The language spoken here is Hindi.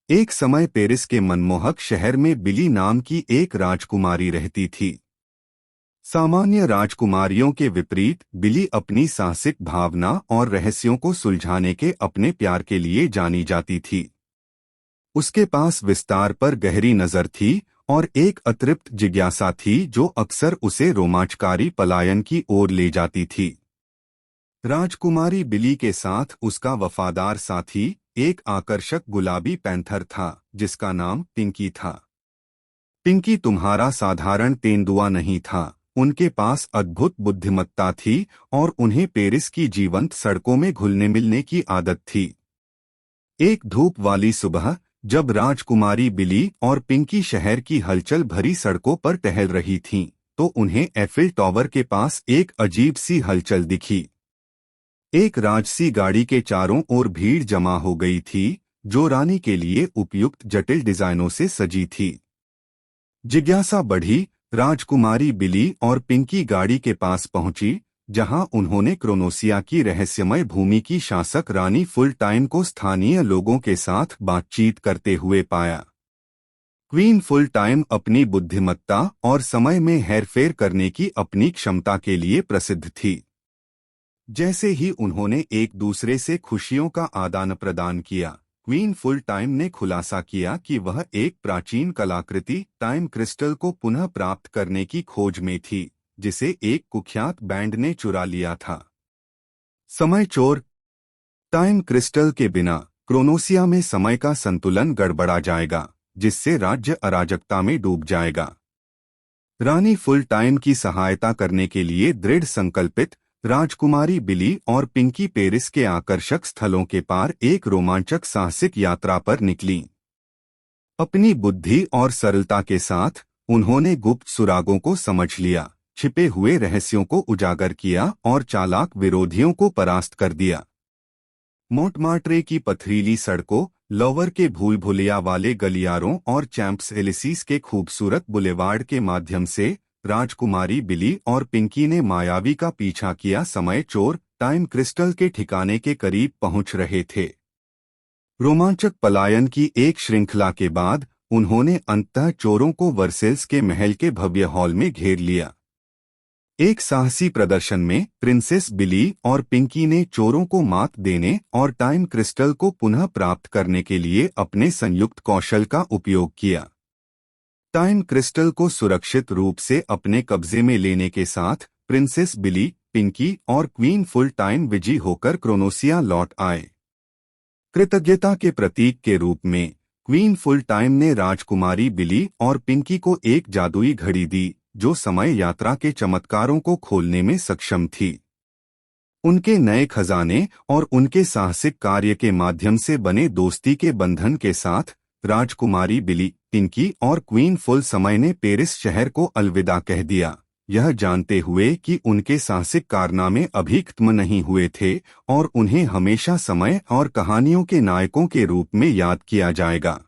एक समय पेरिस के मनमोहक शहर में बिली नाम की एक राजकुमारी रहती थी। सामान्य राजकुमारियों के विपरीत बिली अपनी साहसिक भावना और रहस्यों को सुलझाने के अपने प्यार के लिए जानी जाती थी। उसके पास विस्तार पर गहरी नजर थी और एक अतृप्त जिज्ञासा थी जो अक्सर उसे रोमांचकारी पलायन की ओर ले जाती थी। राजकुमारी बिली के साथ उसका वफादार साथी एक आकर्षक गुलाबी पैंथर था जिसका नाम पिंकी था। पिंकी तुम्हारा साधारण तेंदुआ नहीं था, उनके पास अद्भुत बुद्धिमत्ता थी और उन्हें पेरिस की जीवंत सड़कों में घुलने मिलने की आदत थी। एक धूप वाली सुबह जब राजकुमारी बिली और पिंकी शहर की हलचल भरी सड़कों पर टहल रही थीं, तो उन्हें एफिल टावर के पास एक अजीब सी हलचल दिखी। एक राजसी गाड़ी के चारों ओर भीड़ जमा हो गई थी जो रानी के लिए उपयुक्त जटिल डिजाइनों से सजी थी। जिज्ञासा बढ़ी, राजकुमारी बिली और पिंकी गाड़ी के पास पहुंची जहां उन्होंने क्रोनोसिया की रहस्यमय भूमि की शासक रानी फुल टाइम को स्थानीय लोगों के साथ बातचीत करते हुए पाया। क्वीन फुल टाइम अपनी बुद्धिमत्ता और समय में हेरफेर करने की अपनी क्षमता के लिए प्रसिद्ध थी। जैसे ही उन्होंने एक दूसरे से खुशियों का आदान प्रदान किया, क्वीन फुल टाइम ने खुलासा किया कि वह एक प्राचीन कलाकृति टाइम क्रिस्टल को पुनः प्राप्त करने की खोज में थी जिसे एक कुख्यात बैंड ने चुरा लिया था। समय चोर। टाइम क्रिस्टल के बिना क्रोनोसिया में समय का संतुलन गड़बड़ा जाएगा जिससे राज्य अराजकता में डूब जाएगा। रानी फुल टाइम की सहायता करने के लिए दृढ़ संकल्पित राजकुमारी बिली और पिंकी पेरिस के आकर्षक स्थलों के पार एक रोमांचक साहसिक यात्रा पर निकलीं। अपनी बुद्धि और सरलता के साथ उन्होंने गुप्त सुरागों को समझ लिया, छिपे हुए रहस्यों को उजागर किया और चालाक विरोधियों को परास्त कर दिया। मोंटमार्ट्रे की पथरीली सड़कों, लोवर के भूल भुलैया वाले गलियारों और चैंप्स एलिसीज के खूबसूरत बुलेवार्ड के माध्यम से राजकुमारी बिली और पिंकी ने मायावी का पीछा किया। समय चोर टाइम क्रिस्टल के ठिकाने के करीब पहुंच रहे थे। रोमांचक पलायन की एक श्रृंखला के बाद उन्होंने अंततः चोरों को वर्सेल्स के महल के भव्य हॉल में घेर लिया। एक साहसी प्रदर्शन में प्रिंसेस बिली और पिंकी ने चोरों को मात देने और टाइम क्रिस्टल को पुनः प्राप्त करने के लिए अपने संयुक्त कौशल का उपयोग किया। टाइम क्रिस्टल को सुरक्षित रूप से अपने कब्जे में लेने के साथ प्रिंसेस बिली, पिंकी और क्वीन फुल टाइम विजयी होकर क्रोनोसिया लौट आए। कृतज्ञता के प्रतीक के रूप में क्वीन फुल टाइम ने राजकुमारी बिली और पिंकी को एक जादुई घड़ी दी जो समय यात्रा के चमत्कारों को खोलने में सक्षम थी। उनके नए खजाने और उनके साहसिक कार्य के माध्यम से बने दोस्ती के बंधन के साथ राजकुमारी बिली, पिंकी और क्वीन फुल समय ने पेरिस शहर को अलविदा कह दिया, यह जानते हुए कि उनके साहसिक कारनामे अभी खत्म नहीं हुए थे और उन्हें हमेशा समय और कहानियों के नायकों के रूप में याद किया जाएगा।